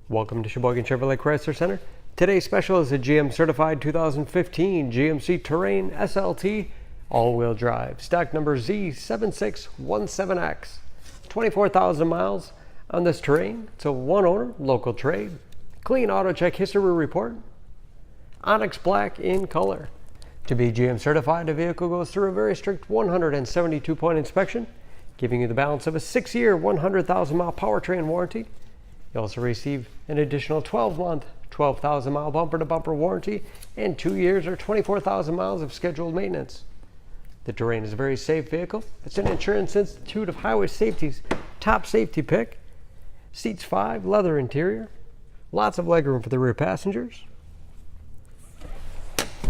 Welcome to Sheboygan Chevrolet Chrysler Center. Today's special is a GM certified 2015 GMC Terrain SLT all-wheel drive, stock number Z7617X. 24,000 miles on this Terrain. It's a one owner, local trade, clean auto check history report, Onyx black in color. To be GM certified, the vehicle goes through a very strict 172-point inspection, giving you the balance of a 6-year, 100,000-mile powertrain warranty. You also receive an additional 12-month, 12,000-mile bumper-to-bumper warranty and 2 years or 24,000 miles of scheduled maintenance. The Terrain is a very safe vehicle. It's an Insurance Institute of Highway Safety's top safety pick. Seats 5, leather interior, lots of legroom for the rear passengers.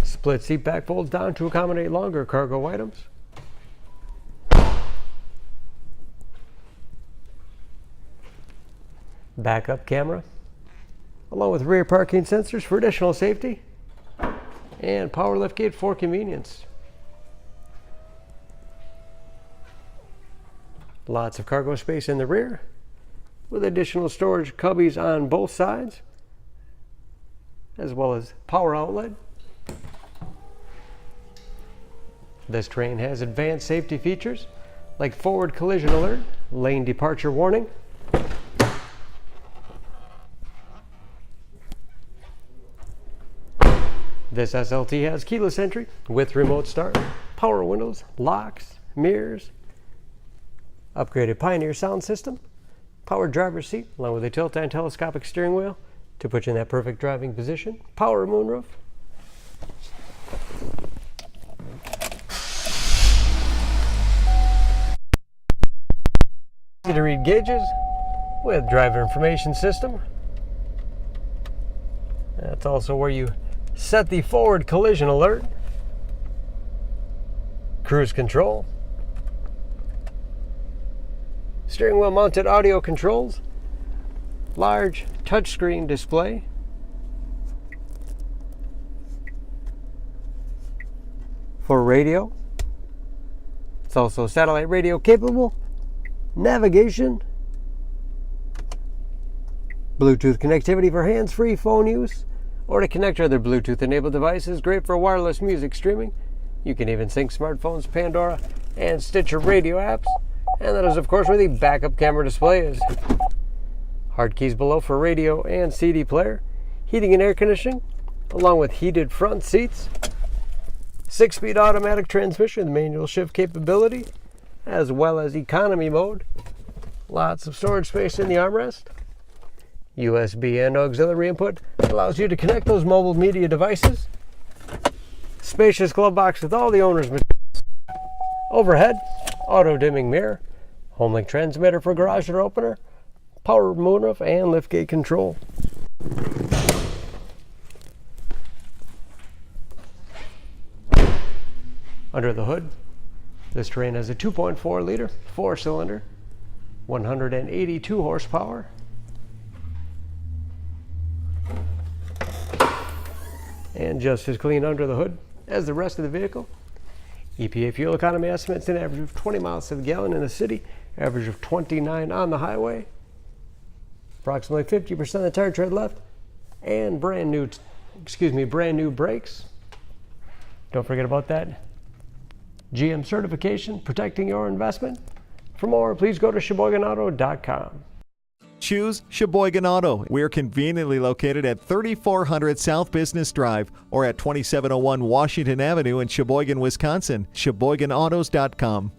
Split seat back folds down to accommodate longer cargo items. Backup camera, along with rear parking sensors for additional safety, and power liftgate for convenience. Lots of cargo space in the rear, with additional storage cubbies on both sides, as well as power outlet. This Terrain has advanced safety features like forward collision alert, lane departure warning, this SLT has keyless entry with remote start, power windows, locks, mirrors, upgraded Pioneer sound system, power driver's seat, along with a tilt and telescopic steering wheel to put you in that perfect driving position, power moonroof, easy to read gauges with driver information system. That's also where you set the forward collision alert, cruise control, steering wheel mounted audio controls, large touchscreen display, for radio. It's also satellite radio capable, navigation, Bluetooth connectivity for hands-free phone use, or to connect to other Bluetooth-enabled devices, great for wireless music streaming. You can even sync smartphones, Pandora, and Stitcher radio apps. And that is, of course, where the backup camera display is. Hard keys below for radio and CD player. Heating and air conditioning, along with heated front seats. 6-speed automatic transmission with manual shift capability, as well as economy mode. Lots of storage space in the armrest. USB and auxiliary input allows you to connect those mobile media devices. Spacious glove box with all the owner's materials. Overhead, auto dimming mirror, HomeLink transmitter for garage door opener, power moonroof, and liftgate control. Under the hood, this Terrain has a 2.4 liter 4-cylinder, 182 horsepower. And just as clean under the hood as the rest of the vehicle. EPA fuel economy estimates an average of 20 miles to the gallon in the city, average of 29 on the highway. Approximately 50% of the tire tread left, and brand new brakes. Don't forget about that GM certification, protecting your investment. For more, please go to SheboyganAuto.com. Choose Sheboygan Auto. We're conveniently located at 3400 South Business Drive or at 2701 Washington Avenue in Sheboygan, Wisconsin. SheboyganAutos.com.